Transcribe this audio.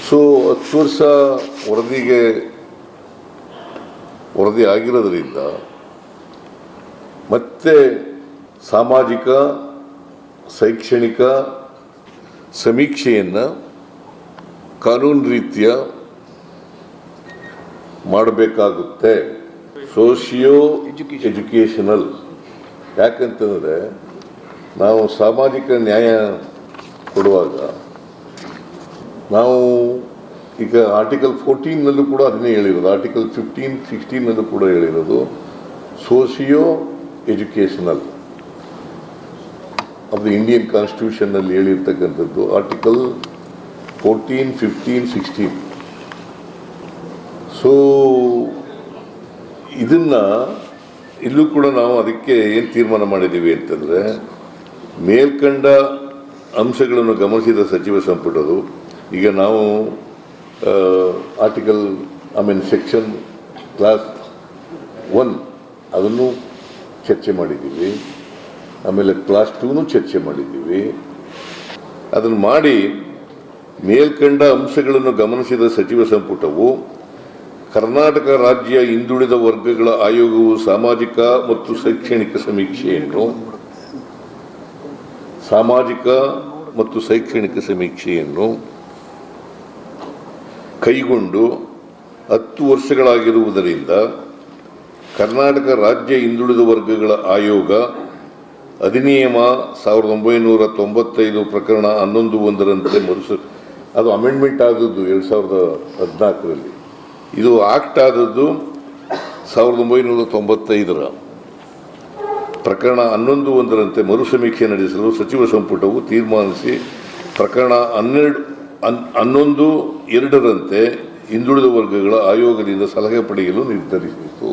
So 10 ವರ್ಷ ವರದಿ ಆಗಿರೋದ್ರಿಂದ ಮತ್ತೆ ಸಾಮಾಜಿಕ ಶೈಕ್ಷಣಿಕ ಸಮೀಕ್ಷೆಯನ್ನು ಕಾನೂನು ರೀತಿಯ ಮಾಡಬೇಕಾಗುತ್ತೆ. Socio educational. ಯಾಕಂತಂದರೆ ನಾವು ಸಾಮಾಜಿಕ ನ್ಯಾಯ ಕೊಡುವಾಗ ನಾವು ಈಗ ಆರ್ಟಿಕಲ್ 14ನಲ್ಲೂ ಕೂಡ ಅದನ್ನೇ ಹೇಳಿರೋದು, ಆರ್ಟಿಕಲ್ 15, 16ನಲ್ಲೂ ಕೂಡ ಹೇಳಿರೋದು socio educational of the Indian ಕಾನ್ಸ್ಟಿಟ್ಯೂಷನ್ನಲ್ಲಿ ಹೇಳಿರ್ತಕ್ಕಂಥದ್ದು ಆರ್ಟಿಕಲ್ 14, 15, 16. ಸೊ ಇದನ್ನು ಇಲ್ಲೂ ಕೂಡ ನಾವು ಅದಕ್ಕೆ ಏನು ತೀರ್ಮಾನ ಮಾಡಿದ್ದೀವಿ ಅಂತಂದರೆ, ಮೇಲ್ಕಂಡ ಅಂಶಗಳನ್ನು ಗಮನಿಸಿದ ಸಚಿವ ಸಂಪುಟವು, ಈಗ ನಾವು ಆರ್ಟಿಕಲ್ ಸೆಕ್ಷನ್ ಕ್ಲಾಸ್ 1 ಅದನ್ನು ಚರ್ಚೆ ಮಾಡಿದ್ದೀವಿ, ಆಮೇಲೆ ಕ್ಲಾಸ್ 2ನೂ ಚರ್ಚೆ ಮಾಡಿದ್ದೀವಿ. ಅದನ್ನು ಮಾಡಿ ಮೇಲ್ಕಂಡ ಅಂಶಗಳನ್ನು ಗಮನಿಸಿದ ಸಚಿವ ಸಂಪುಟವು ಕರ್ನಾಟಕ ರಾಜ್ಯ ಹಿಂದುಳಿದ ವರ್ಗಗಳ ಆಯೋಗವು ಸಾಮಾಜಿಕ ಮತ್ತು ಶೈಕ್ಷಣಿಕ ಸಮೀಕ್ಷೆಯನ್ನು ಕೈಗೊಂಡು 10 ವರ್ಷಗಳಾಗಿರುವುದರಿಂದ ಕರ್ನಾಟಕ ರಾಜ್ಯ ಹಿಂದುಳಿದ ವರ್ಗಗಳ ಆಯೋಗ ಅಧಿನಿಯಮ 1995 ಪ್ರಕರಣ 11(1)ರಂತೆ ಅದು ಅಮೆಂಡ್ಮೆಂಟ್ ಆದದ್ದು 2014ರಲ್ಲಿ, ಇದು ಆಕ್ಟ್ ಆದದ್ದು 1995 ಪ್ರಕರಣ 11(1)ರಂತೆ ಮರುಸಮೀಕ್ಷೆ ನಡೆಸಲು ಸಚಿವ ಸಂಪುಟವು ತೀರ್ಮಾನಿಸಿ ಪ್ರಕರಣ 11(2)ರಂತೆ ಹಿಂದುಳಿದ ವರ್ಗಗಳ ಆಯೋಗದಿಂದ ಸಲಹೆ ಪಡೆಯಲು ನಿರ್ಧರಿಸಿತು.